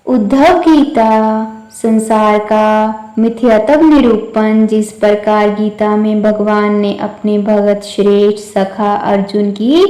उद्धव गीता संसार का मिथ्यात्व निरूपण। जिस प्रकार गीता में भगवान ने अपने भगत श्रेष्ठ सखा अर्जुन की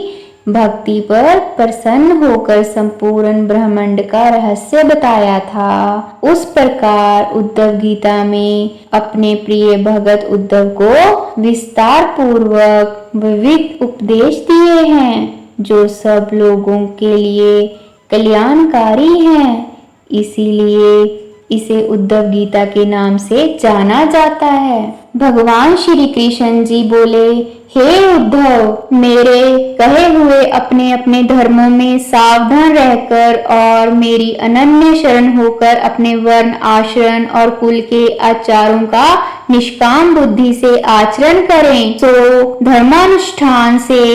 भक्ति पर प्रसन्न होकर संपूर्ण ब्रह्मांड का रहस्य बताया था, उस प्रकार उद्धव गीता में अपने प्रिय भगत उद्धव को विस्तार पूर्वक विविध उपदेश दिए हैं, जो सब लोगों के लिए कल्याणकारी हैं। इसीलिए इसे उद्धव गीता के नाम से जाना जाता है। भगवान श्री कृष्ण जी बोले, हे उद्धव, मेरे कहे हुए अपने अपने धर्मों में सावधान रहकर और मेरी अनन्य शरण होकर अपने वर्ण, आश्रम और कुल के आचारों का निष्काम बुद्धि से आचरण करें। तो धर्मानुष्ठान से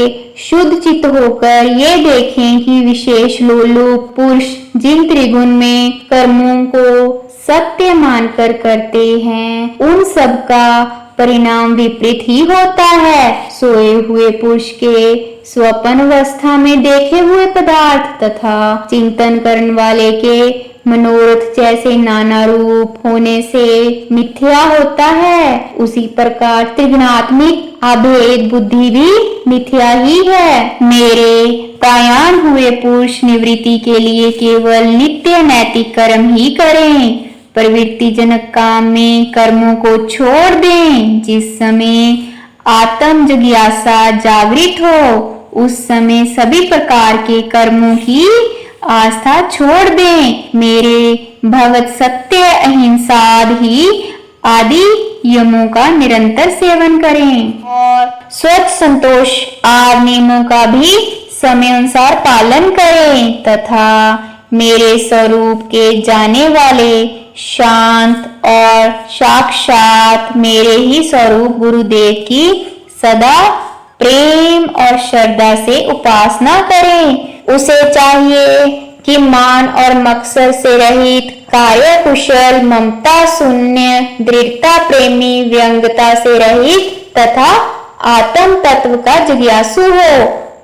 शुद्ध चित्त होकर ये देखें कि विशेष लोलुप पुरुष जिन त्रिगुण में कर्मों को सत्य मानकर करते हैं, उन सब का परिणाम विपरीत ही होता है। सोए हुए पुरुष के स्वप्न अवस्था में देखे हुए पदार्थ तथा चिंतन करने वाले के मनोरथ जैसे नाना रूप होने से मिथ्या होता है, उसी प्रकार त्रिगुणात्मिक अभेद बुद्धि भी मिथ्या ही है। मेरे प्रयाण हुए पुरुष निवृत्ति के लिए केवल नित्य नैतिक कर्म ही करें, प्रवृत्ति जनक काम में कर्मों को छोड़ दें। जिस समय आत्म जिज्ञासा जागृत हो, उस समय सभी प्रकार के कर्मों की आस्था छोड़ दें। मेरे भगत सत्य, अहिंसा ही आदि यमों का निरंतर सेवन करें और स्वच्छ संतोष आदि नियमों का भी समय अनुसार पालन करें तथा मेरे स्वरूप के जाने वाले शांत और साक्षात मेरे ही स्वरूप गुरुदेव की सदा प्रेम और श्रद्धा से उपासना करें। उसे चाहिए कि मान और मकसद से रहित, कार्य कुशल, ममता शून्य, दृढ़ता प्रेमी, व्यंग्यता से रहित तथा आत्म तत्व का जिज्ञासु हो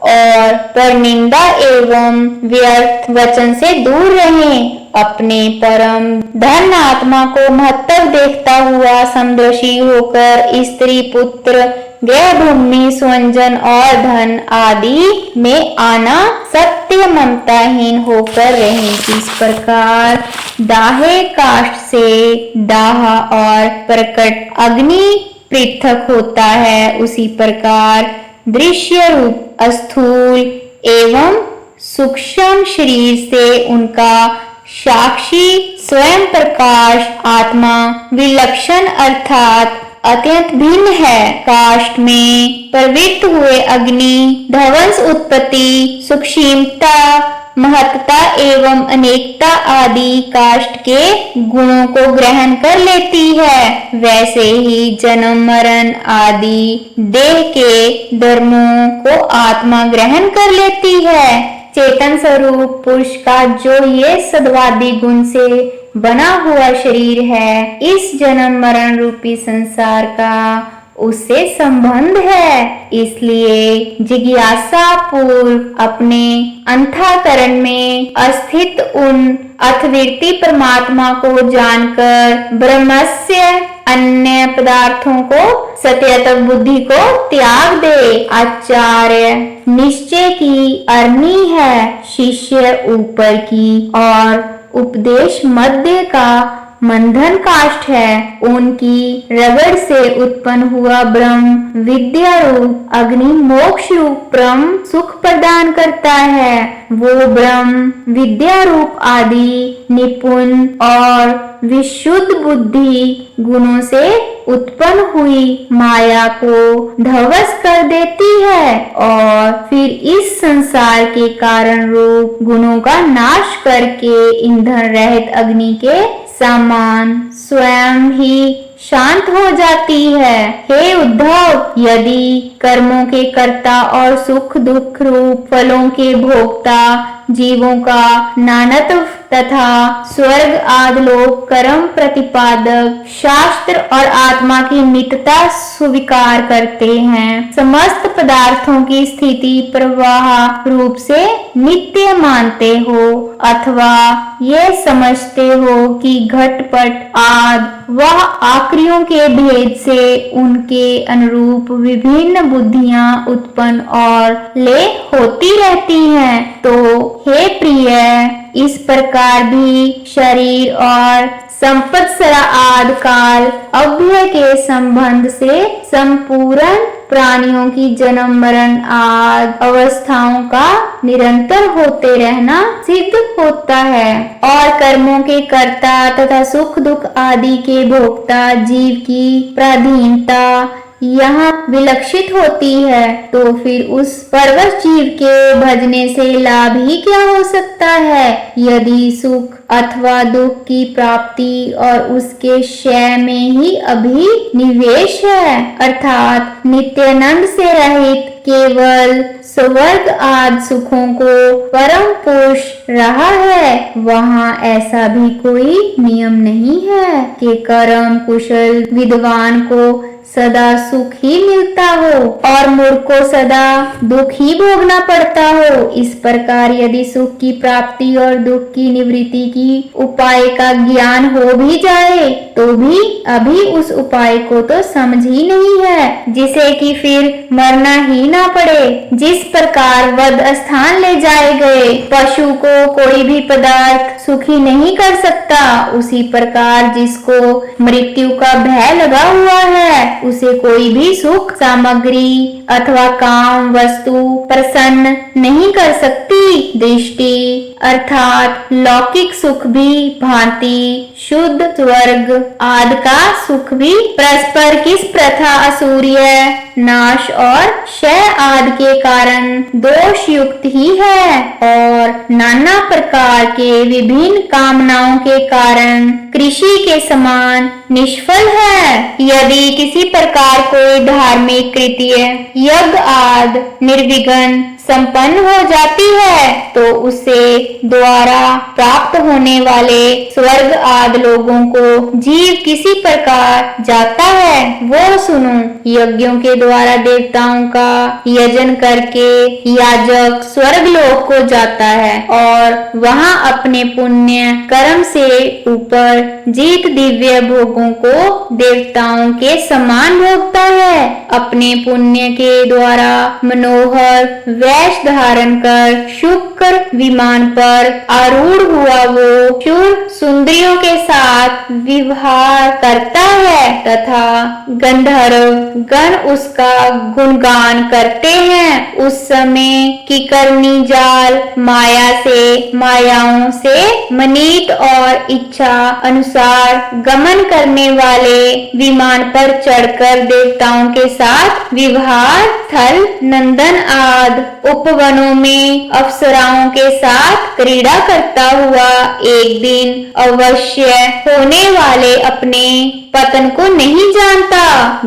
और परनिंदा एवं व्यर्थ वचन से दूर रहें। अपने परम धन आत्मा को महत्व देखता हुआ समदर्शी होकर स्त्री, पुत्र, गृह भूमि, स्वजन और धन आदि में आना सत्य ममताहीन होकर रहें। इस प्रकार दाहे काष्ठ से दाह और प्रकट अग्नि पृथक होता है, उसी प्रकार दृश्य रूप स्थूल एवं सूक्ष्म शरीर से उनका साक्षी स्वयं प्रकाश आत्मा विलक्षण अर्थात अत्यंत भिन्न है। काष्ठ में प्रवृत्त हुए अग्नि ध्वंस, उत्पत्ति, सूक्ष्मता, महत्ता एवं अनेकता आदि काष्ठ के गुणों को ग्रहण कर लेती है, वैसे ही जन्म मरण आदि देह के धर्मों को आत्मा ग्रहण कर लेती है। चेतन स्वरूप पुरुष का जो ये सद्वादी गुण से बना हुआ शरीर है, इस जन्म मरण रूपी संसार का उससे संबंध है। इसलिए जिज्ञासा पूर्व अपने अंतःकरण में स्थित उन अथवृत्ति परमात्मा को जानकर ब्रह्मस्य अन्य पदार्थों को सत्यत्व बुद्धि को त्याग दे। आचार्य निश्चय की अरनी है, शिष्य ऊपर की और उपदेश मध्य का मंधन काष्ठ है। उनकी रगड़ से उत्पन्न हुआ ब्रह्म विद्या रूप अग्नि मोक्ष रूप ब्रह्म सुख प्रदान करता है। वो ब्रह्म विद्या रूप आदि निपुण और विशुद्ध बुद्धि गुणों से उत्पन्न हुई माया को ध्वंस कर देती है और फिर इस संसार के कारण रूप गुणों का नाश करके ईंधन रहित अग्नि के समान स्वयं ही शांत हो जाती है। हे उद्धव, यदि कर्मों के कर्ता और सुख दुख रूप फलों के भोक्ता जीवों का नानत्व तथा स्वर्ग आदि लोक कर्म प्रतिपादक शास्त्र और आत्मा की नित्यता स्वीकार करते हैं। समस्त पदार्थों की स्थिति प्रवाह रूप से नित्य मानते हो अथवा ये समझते हो कि घटपट आदि वह आकृतियों के भेद से उनके अनुरूप विभिन्न बुद्धियां उत्पन्न और ले होती रहती हैं। तो हे प्रिय, इस प्रकार भी शरीर और संवत्सर आदि काल अव्यय के संबंध से संपूर्ण प्राणियों की जन्म मरण आदि अवस्थाओं का निरंतर होते रहना सिद्ध होता है और कर्मों के कर्ता तथा सुख दुख आदि के भोक्ता जीव की पराधीनता यहाँ विलक्षित होती है। तो फिर उस परवश जीव के भजने से लाभ ही क्या हो सकता है, यदि सुख अथवा दुख की प्राप्ति और उसके क्षय में ही अभिनिवेश है, अर्थात नित्यानंद से रहित केवल स्वर्ग आदि सुखों को परम पुरुष रहा है, वहाँ ऐसा भी कोई नियम नहीं है कि कर्म कुशल विद्वान को सदा सुख ही मिलता हो और मूर्ख को सदा दुख ही भोगना पड़ता हो। इस प्रकार यदि सुख की प्राप्ति और दुख की निवृत्ति की उपाय का ज्ञान हो भी जाए तो भी अभी उस उपाय को तो समझ ही नहीं है, जिसे कि फिर मरना ही ना पड़े। जिस प्रकार वध स्थान ले जाए गए पशु को कोई भी पदार्थ सुखी नहीं कर सकता, उसी प्रकार जिसको मृत्यु का भय लगा हुआ है उसे कोई भी सुख सामग्री अथवा काम वस्तु प्रसन्न नहीं कर सकती। दृष्टि अर्थात लौकिक सुख भी भांति शुद्ध स्वर्ग आदि का सुख भी परस्पर किस प्रथा असूर्य नाश और क्षय आदि के कारण दोष युक्त ही है और नाना प्रकार के विभिन्न कामनाओं के कारण कृषि के समान निष्फल है। यदि किसी प्रकार कोई धार्मिक कृत्य यज्ञ आदि निर्विघ्न संपन्न हो जाती है तो उसे द्वारा प्राप्त होने वाले स्वर्ग आदि लोगों को जीव किसी प्रकार जाता है, वो सुनो। यज्ञों के द्वारा देवताओं का यजन करके याजक स्वर्ग लोक को जाता है और वहां अपने पुण्य कर्म से ऊपर जीत दिव्य भोगों को देवताओं के समान भोगता है। अपने पुण्य के द्वारा मनोहर वेश धारण कर शुक्र विमान पर आरूढ़ हुआ वो शूर सुंदरियों के साथ विवाह करता है तथा गंधर्व गण उसका गुणगान करते हैं। उस समय की करनी जाल माया से मायाओं से मनीत और इच्छा अनुसार गमन करने वाले विमान पर चढ़कर देवताओं के साथ विवाह स्थल नंदन आदि उपवनों में अप्सराओं के साथ क्रीड़ा करता हुआ एक दिन अवश्य होने वाले अपने पतन को नहीं जानता।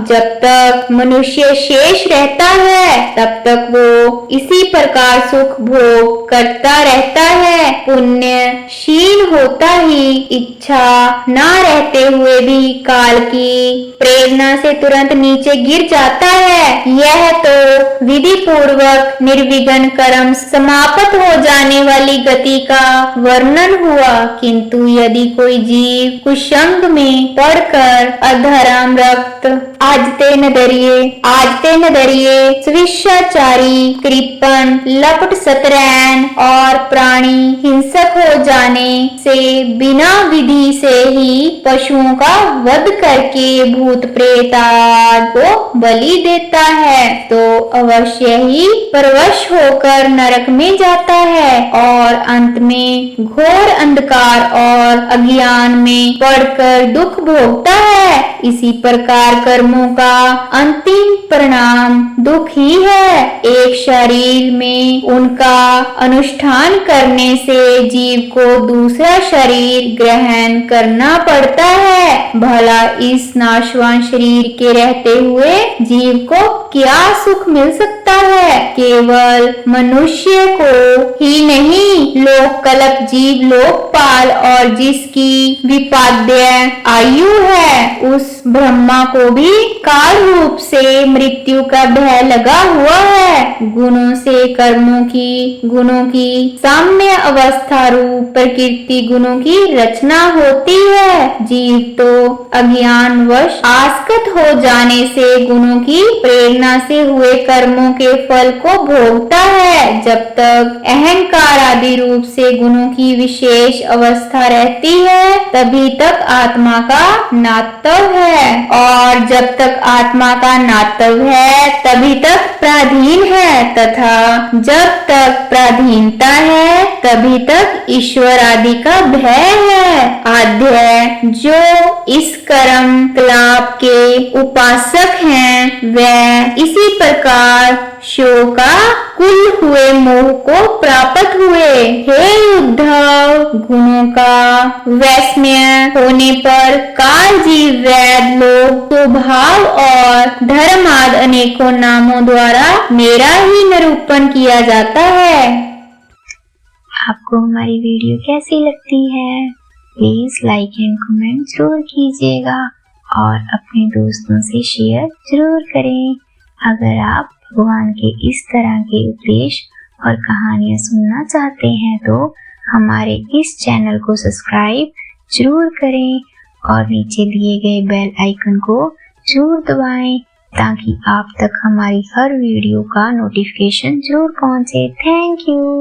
जब तक मनुष्य शेष रहता है तब तक वो इसी प्रकार सुख भोग करता रहता है। पुण्य क्षीण होता ही इच्छा ना रहते हुए भी काल की प्रेरणा से तुरंत नीचे गिर जाता है। यह तो विधि पूर्वक निर्विघ्न कर्म समाप्त हो जाने वाली गति का वर्णन हुआ, किंतु यदि कोई जीव कुसंग में पड़कर अधर्म रक्त आजते न दरिये स्वेच्छाचारी कृपण लपट सतरैन और प्राणी हिंसक हो जाने से बिना विधि से ही पशुओं का वध करके भूत प्रेत आदि को बलि देता है तो अवश्य ही परवश होकर नरक में जाता है और अंत में घोर अंधकार और अज्ञान में पड़कर दुख भोगता है। इसी प्रकार कर्मों का अंतिम परिणाम दुख ही है। एक शरीर में उनका अनुष्ठान करने से जीव को दूसरा शरीर ग्रहण करना पड़ता है। भला इस नाशवान शरीर के रहते हुए जीव को क्या सुख मिल सकता है? केवल केवल मनुष्य को ही नहीं, लोक कल्प जीव लोकपाल और जिसकी विपाद्य आयु है उस ब्रह्मा को भी काल रूप से मृत्यु का भय लगा हुआ है। गुणों से कर्मों की, गुणों की साम्य अवस्था रूप प्रकृति गुणों की रचना होती है। जीव तो अज्ञानवश आसक्त हो जाने से गुणों की प्रेरणा से हुए कर्मों के फल को भोगता है। जब तक अहंकार आदि रूप से गुणों की विशेष अवस्था रहती है तभी तक आत्मा का नातव है, और जब तक आत्मा का नातव है तभी तक पराधीन है, तथा जब तक पराधीनता है तभी तक ईश्वर आदि का भय है। आद्य जो इस कर्म कलाप के उपासक हैं वह इसी प्रकार शोका कुल हुए मोह को प्राप्त हुए। हे उद्धव, गुणों का वैषम्य होने पर काल जीव वैद लोग स्वभाव और धर्म आदि अनेकों नामों द्वारा मेरा ही निरूपण किया जाता है। आपको हमारी वीडियो कैसी लगती है? प्लीज लाइक एंड कमेंट जरूर कीजिएगा और अपने दोस्तों से शेयर जरूर करें। अगर आप भगवान के इस तरह के उपदेश और कहानियाँ सुनना चाहते हैं तो हमारे इस चैनल को सब्सक्राइब जरूर करें और नीचे दिए गए बेल आइकन को जरूर दबाएं ताकि आप तक हमारी हर वीडियो का नोटिफिकेशन जरूर पहुंचे। Thank you.